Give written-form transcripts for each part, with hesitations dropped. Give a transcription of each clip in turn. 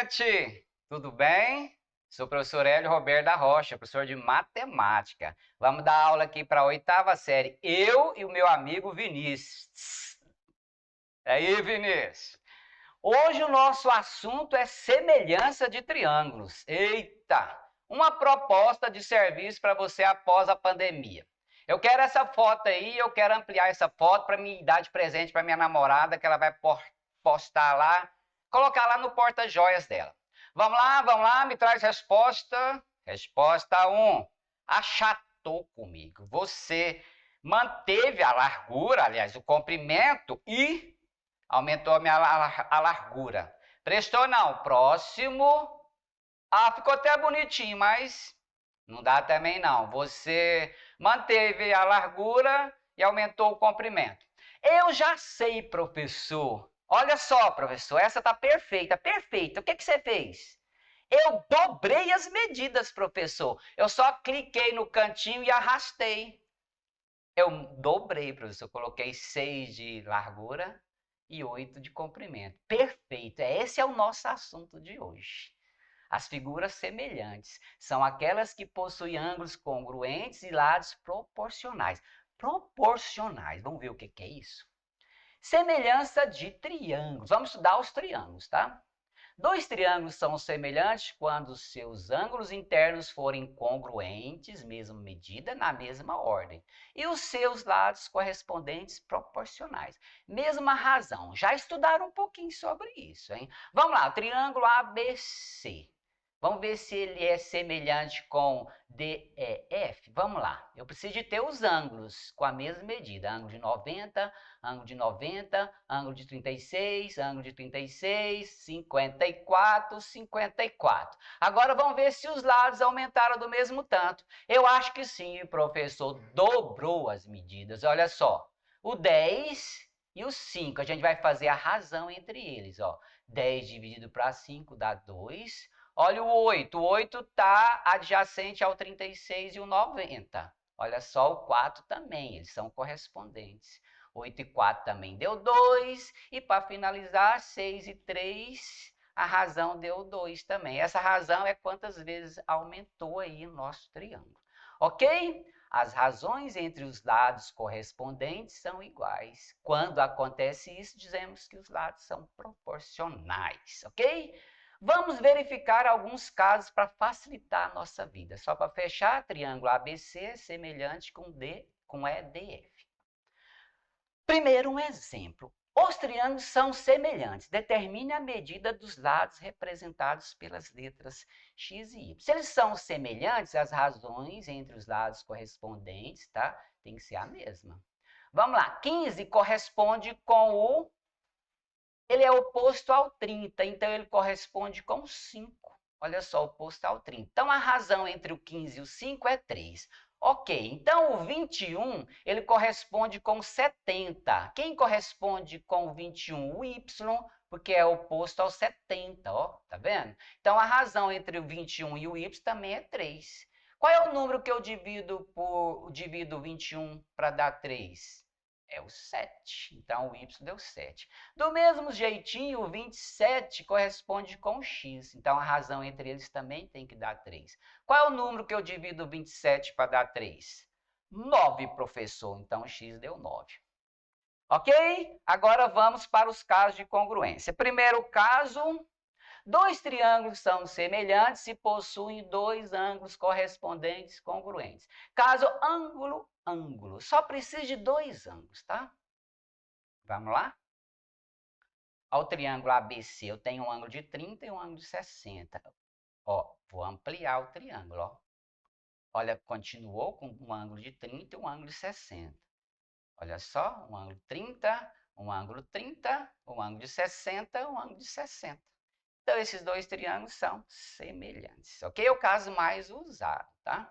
gente! Tudo bem? Sou o professor Hélio Roberto da Rocha, professor de matemática. Vamos dar aula aqui para a 8ª série, eu e o meu amigo Vinícius. E aí, Vinícius? Hoje o nosso assunto é semelhança de triângulos. Eita! Uma proposta de serviço para você após a pandemia. Eu quero essa foto aí, eu quero ampliar essa foto para me dar de presente para minha namorada, que ela vai postar lá, colocar lá no porta-joias dela. Vamos lá, me traz resposta. Resposta 1. Achatou comigo. Você manteve a largura, aliás, o comprimento e aumentou a largura. Prestou não. Próximo. Ah, ficou até bonitinho, mas não dá também não. Você manteve a largura e aumentou o comprimento. Eu já sei, professor. Olha só, professor, essa está perfeita, perfeita. O que você fez? Eu dobrei as medidas, professor. Eu só cliquei no cantinho e arrastei. Eu dobrei, professor. Coloquei 6 de largura e 8 de comprimento. Perfeito. Esse é o nosso assunto de hoje. As figuras semelhantes são aquelas que possuem ângulos congruentes e lados proporcionais. Proporcionais. Vamos ver o que é isso? Semelhança de triângulos. Vamos estudar os triângulos, tá? Dois triângulos são semelhantes quando seus ângulos internos forem congruentes, mesma medida, na mesma ordem, e os seus lados correspondentes proporcionais. Mesma razão. Já estudaram um pouquinho sobre isso, hein? Vamos lá, triângulo ABC. Vamos ver se ele é semelhante com DEF. Vamos lá. Eu preciso de ter os ângulos com a mesma medida. Ângulo de 90, ângulo de 90, ângulo de 36, ângulo de 36, 54, 54. Agora vamos ver se os lados aumentaram do mesmo tanto. Eu acho que sim, o professor dobrou as medidas. Olha só, o 10 e o 5, a gente vai fazer a razão entre eles. Ó. 10 dividido para 5 dá 2. Olha o 8 está adjacente ao 36 e o 90. Olha só, o 4 também, eles são correspondentes. 8 e 4 também deu 2. E para finalizar, 6 e 3, a razão deu 2 também. Essa razão é quantas vezes aumentou aí o nosso triângulo. Ok? As razões entre os lados correspondentes são iguais. Quando acontece isso, dizemos que os lados são proporcionais. Ok? Vamos verificar alguns casos para facilitar a nossa vida. Só para fechar, triângulo ABC é semelhante com EDF. Primeiro, um exemplo. Os triângulos são semelhantes. Determine a medida dos lados representados pelas letras X e Y. Se eles são semelhantes, as razões entre os lados correspondentes, tá? Tem que ser a mesma. Vamos lá. 15 corresponde com o... Ele é oposto ao 30, então ele corresponde com 5. Olha só, oposto ao 30. Então, a razão entre o 15 e o 5 é 3. Ok, então o 21, ele corresponde com 70. Quem corresponde com o 21? O Y, porque é oposto ao 70, ó, tá vendo? Então, a razão entre o 21 e o Y também é 3. Qual é o número que eu divido 21 para dar 3? É o 7. Então, o Y deu 7. Do mesmo jeitinho, o 27 corresponde com o X. Então, a razão entre eles também tem que dar 3. Qual é o número que eu divido 27 para dar 3? 9, professor. Então, o X deu 9. Ok? Agora vamos para os casos de congruência. Primeiro caso, dois triângulos são semelhantes e possuem dois ângulos correspondentes congruentes. Caso ângulo, ângulo. Só precisa de dois ângulos, tá? Vamos lá? Ao triângulo ABC, eu tenho um ângulo de 30 e um ângulo de 60. Ó, vou ampliar o triângulo, ó. Olha, continuou com um ângulo de 30 e um ângulo de 60. Olha só, um ângulo de 30, um ângulo 30, um ângulo de 60, um ângulo de 60. Então, esses dois triângulos são semelhantes, ok? É o caso mais usado, tá?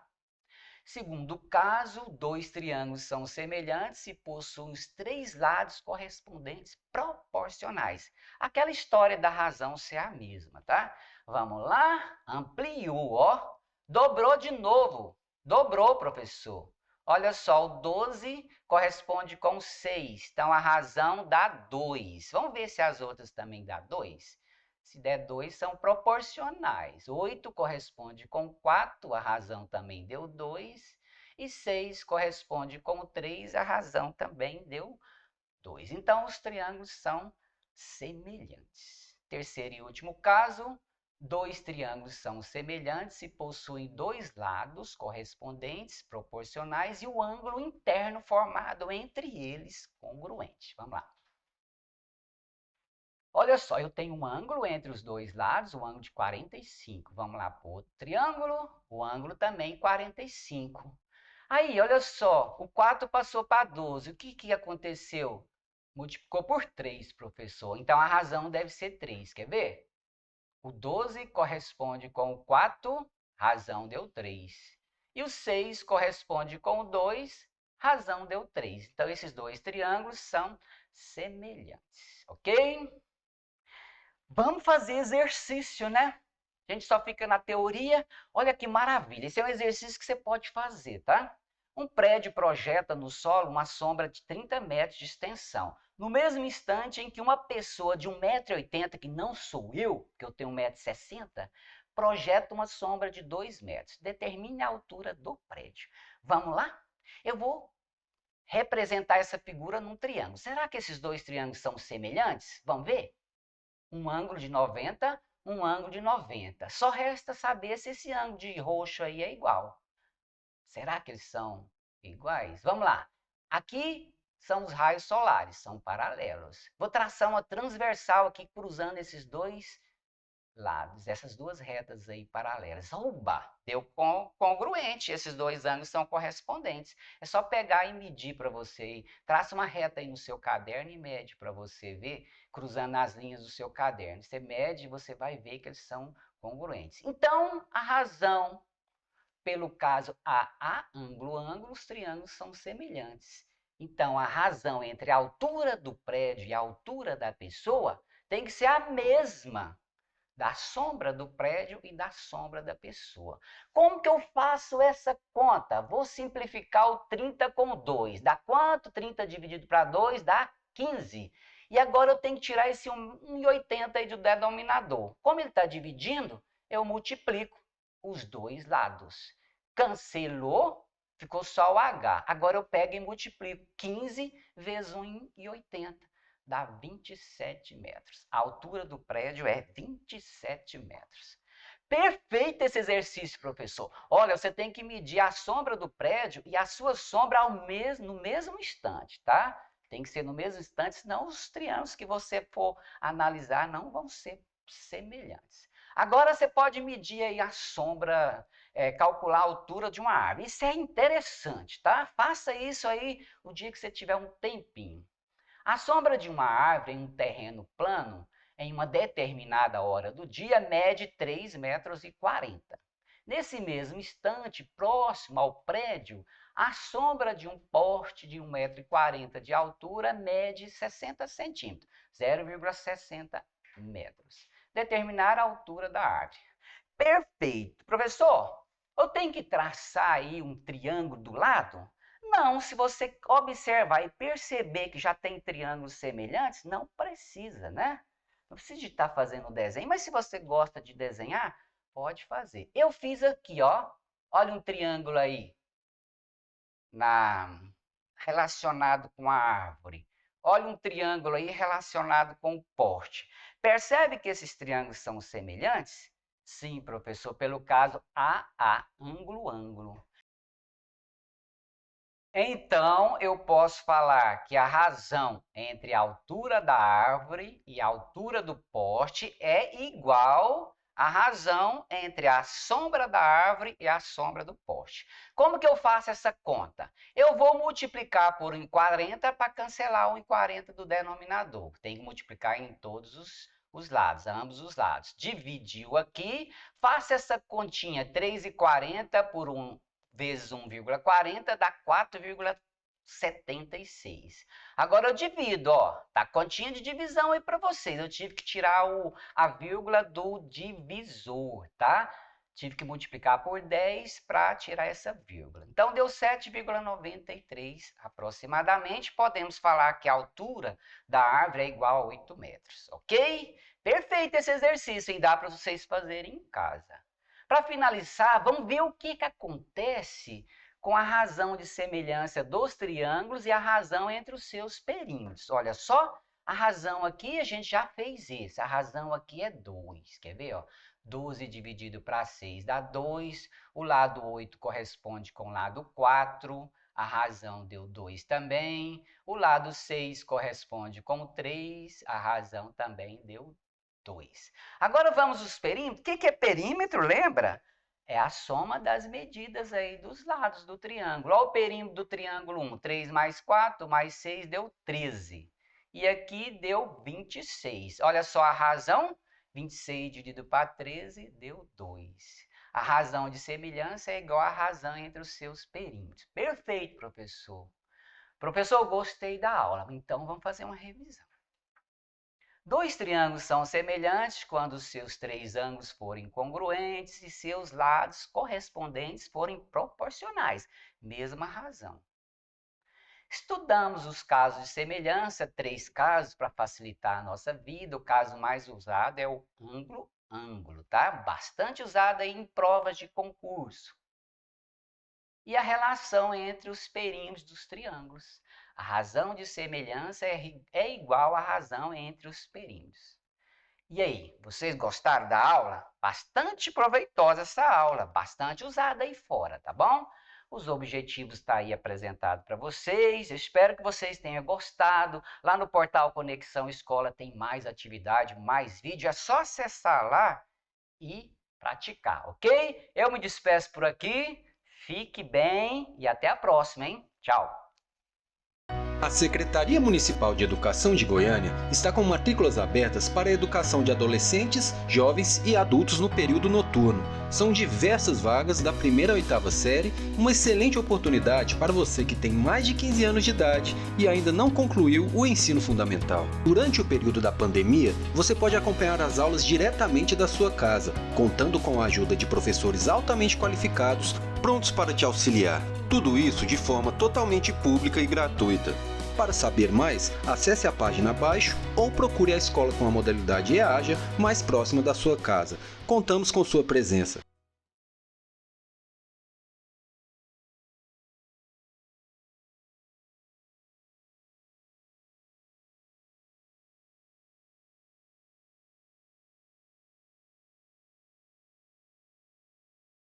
Segundo caso, dois triângulos são semelhantes e possuem os três lados correspondentes proporcionais. Aquela história da razão ser a mesma, tá? Vamos lá, ampliou, ó. Dobrou de novo. Dobrou, professor. Olha só, o 12 corresponde com 6. Então, a razão dá 2. Vamos ver se as outras também dá 2. Se der 2, são proporcionais. 8 corresponde com 4, a razão também deu 2. E 6 corresponde com 3, a razão também deu 2. Então, os triângulos são semelhantes. Terceiro e último caso, dois triângulos são semelhantes e possuem dois lados correspondentes, proporcionais, e o ângulo interno formado entre eles congruente. Vamos lá. Olha só, eu tenho um ângulo entre os dois lados, o ângulo de 45. Vamos lá para o outro triângulo, o ângulo também 45. Aí, olha só, o 4 passou para 12. O que aconteceu? Multiplicou por 3, professor. Então, a razão deve ser 3. Quer ver? O 12 corresponde com o 4, razão deu 3. E o 6 corresponde com o 2, razão deu 3. Então, esses dois triângulos são semelhantes, ok? Vamos fazer exercício, né? A gente só fica na teoria. Olha que maravilha. Esse é um exercício que você pode fazer, tá? Um prédio projeta no solo uma sombra de 30 metros de extensão. No mesmo instante em que uma pessoa de 1,80 m, que não sou eu, que eu tenho 1,60 m, projeta uma sombra de 2 metros. Determine a altura do prédio. Vamos lá? Eu vou representar essa figura num triângulo. Será que esses dois triângulos são semelhantes? Vamos ver? Um ângulo de 90, um ângulo de 90. Só resta saber se esse ângulo de roxo aí é igual. Será que eles são iguais? Vamos lá. Aqui são os raios solares, são paralelos. Vou traçar uma transversal aqui cruzando esses dois lados, essas duas retas aí paralelas. Oba! Deu congruente, esses dois ângulos são correspondentes. É só pegar e medir para você. Traça uma reta aí no seu caderno e mede para você ver, cruzando as linhas do seu caderno. Você mede e você vai ver que eles são congruentes. Então, a razão pelo caso AA, ângulo, os triângulos são semelhantes. Então, a razão entre a altura do prédio e a altura da pessoa tem que ser a mesma da sombra do prédio e da sombra da pessoa. Como que eu faço essa conta? Vou simplificar o 30 com 2. Dá quanto? 30 dividido para 2 dá 15. E agora eu tenho que tirar esse 1,80 aí do denominador. Como ele está dividindo, eu multiplico os dois lados. Cancelou, ficou só o H. Agora eu pego e multiplico 15 vezes 1,80. Dá 27 metros. A altura do prédio é 27 metros. Perfeito esse exercício, professor. Olha, você tem que medir a sombra do prédio e a sua sombra no mesmo instante, tá? Tem que ser no mesmo instante, senão os triângulos que você for analisar não vão ser semelhantes. Agora você pode medir aí a sombra, calcular a altura de uma árvore. Isso é interessante, tá? Faça isso aí o dia que você tiver um tempinho. A sombra de uma árvore em um terreno plano, em uma determinada hora do dia, mede 3,40 metros. Nesse mesmo instante, próximo ao prédio, a sombra de um poste de 1,40 m de altura mede 60 centímetros, 0,60 metros. Determinar a altura da árvore. Perfeito. Professor, eu tenho que traçar aí um triângulo do lado? Não, se você observar e perceber que já tem triângulos semelhantes, não precisa, né? Não precisa de estar fazendo o desenho, mas se você gosta de desenhar, pode fazer. Eu fiz aqui, ó. Olha um triângulo aí relacionado com a árvore. Olha um triângulo aí relacionado com o poste. Percebe que esses triângulos são semelhantes? Sim, professor, pelo caso AA, ângulo. Então, eu posso falar que a razão entre a altura da árvore e a altura do poste é igual à razão entre a sombra da árvore e a sombra do poste. Como que eu faço essa conta? Eu vou multiplicar por 1,40 para cancelar o 1,40 do denominador. Tem que multiplicar em todos os lados, ambos os lados. Dividiu aqui, faça essa continha, 3,40 por 1 vezes 1,40 dá 4,76. Agora eu divido, ó, tá continha de divisão aí para vocês. Eu tive que tirar a vírgula do divisor, tá? Tive que multiplicar por 10 para tirar essa vírgula. Então deu 7,93 aproximadamente. Podemos falar que a altura da árvore é igual a 8 metros, ok? Perfeito esse exercício, hein? Dá para vocês fazerem em casa. Para finalizar, vamos ver o que acontece com a razão de semelhança dos triângulos e a razão entre os seus perímetros. Olha só, a razão aqui a gente já fez isso. A razão aqui é 2. Quer ver? Ó? 12 dividido para 6 dá 2. O lado 8 corresponde com o lado 4. A razão deu 2 também. O lado 6 corresponde com 3. A razão também deu 2. Agora vamos aos perímetros. O que é perímetro, lembra? É a soma das medidas aí dos lados do triângulo. Olha o perímetro do triângulo 1. 3 mais 4 mais 6 deu 13. E aqui deu 26. Olha só a razão. 26 dividido para 13 deu 2. A razão de semelhança é igual à razão entre os seus perímetros. Perfeito, professor. Professor, gostei da aula. Então vamos fazer uma revisão. Dois triângulos são semelhantes quando os seus três ângulos forem congruentes e seus lados correspondentes forem proporcionais. Mesma razão. Estudamos os casos de semelhança, 3 casos para facilitar a nossa vida. O caso mais usado é o ângulo, tá? Bastante usado aí em provas de concurso. E a relação entre os perímetros dos triângulos. A razão de semelhança é igual à razão entre os perímetros. E aí, vocês gostaram da aula? Bastante proveitosa essa aula, bastante usada aí fora, tá bom? Os objetivos estão aí apresentados para vocês. Eu espero que vocês tenham gostado. Lá no portal Conexão Escola tem mais atividade, mais vídeo. É só acessar lá e praticar, ok? Eu me despeço por aqui. Fique bem e até a próxima, hein? Tchau! A Secretaria Municipal de Educação de Goiânia está com matrículas abertas para a educação de adolescentes, jovens e adultos no período noturno. São diversas vagas da 1ª à 8ª série, uma excelente oportunidade para você que tem mais de 15 anos de idade e ainda não concluiu o ensino fundamental. Durante o período da pandemia, você pode acompanhar as aulas diretamente da sua casa, contando com a ajuda de professores altamente qualificados, prontos para te auxiliar. Tudo isso de forma totalmente pública e gratuita. Para saber mais, acesse a página abaixo ou procure a escola com a modalidade EAJA mais próxima da sua casa. Contamos com sua presença.